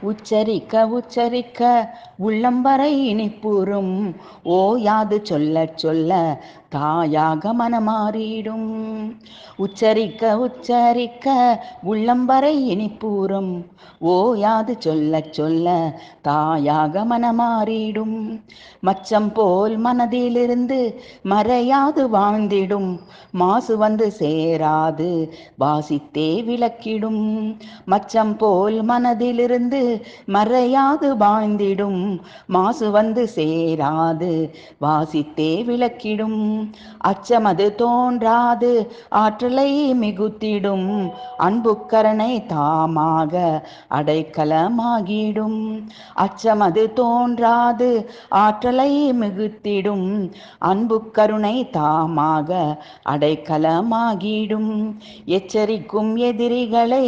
உச்சரிக்க உச்சரிக்க உள்ளம்பறை இனிப்புறும் ஓயாது சொல்ல சொல்ல தாயாக மனமாறிடும். உச்சரிக்க உச்சரிக்க உள்ளம்பறை இனிப்புறும் ஓயாது சொல்ல சொல்ல தாயாக மனமாறிடும். மச்சம் போல் மனதிலிருந்து மறையாது வாழ்ந்திடும் மாசு வந்து சேராது வாசித்தே விளக்கிடும். மச்சம் போல் மனதிலிருந்து மறையாது வாழ்ந்திடும் மாசு வந்து சேராது வாசித்தே விளக்கிடும். அச்சமது தோன்றாது ஆற்றலை மிகுத்திடும் அன்புக்கரணை தாமாக அடைக்கலமாகிடும். அச்சமது தோன்றாது ஆற்றலை மிகுத்திடும் அன்புக்கருணை தாமாக அடைக்கலமாகிடும். எச்சரிக்கும் எதிரிகளை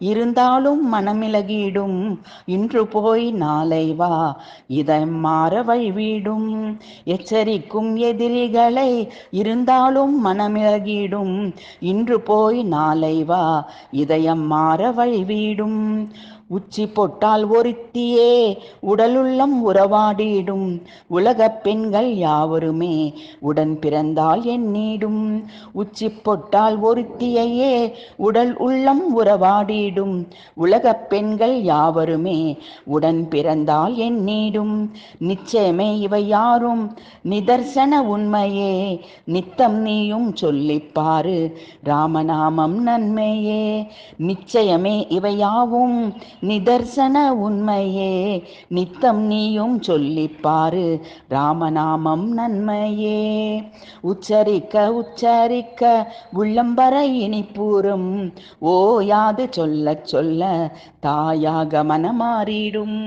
இருந்தாலும் மனமிளகிடும் இன்று போய் நாளை வா இதை மாற வழிவிடும். எச்சரிக்கும் எதிரிகளை இருந்தாலும் மனமிளகிடும் இன்று போய் நாளை வா இதயம் மாற வழிவிடும். உச்சி பொட்டால் ஒருத்தியே உடலுள்ளம் உறவாடிடும் உலகப் பெண்கள் யாவருமே உடன் பிறந்தால் எண்ணிடும். உச்சி பொட்டால் ஒருத்தியையே உடல் உள்ளம் உறவாடிடும் உலகப் பெண்கள் யாவருமே உடன் பிறந்தால் எண்ணிடும். நிச்சயமே இவை யாரும் நிதர்சன உண்மையே நித்தம் நீயும் சொல்லிப்பாரு ராமநாமம் நன்மையே. நிச்சயமே இவை யாவும் நிதர்சன உண்மையே நித்தம் நீயும் சொல்லிப்பாரு ராமநாமம் நன்மையே. உச்சரிக்க உச்சரிக்க உள்ளம்பறை இனிப்புறும் ஓயாது சொல்ல சொல்ல தாயாக மனமாறிடும்.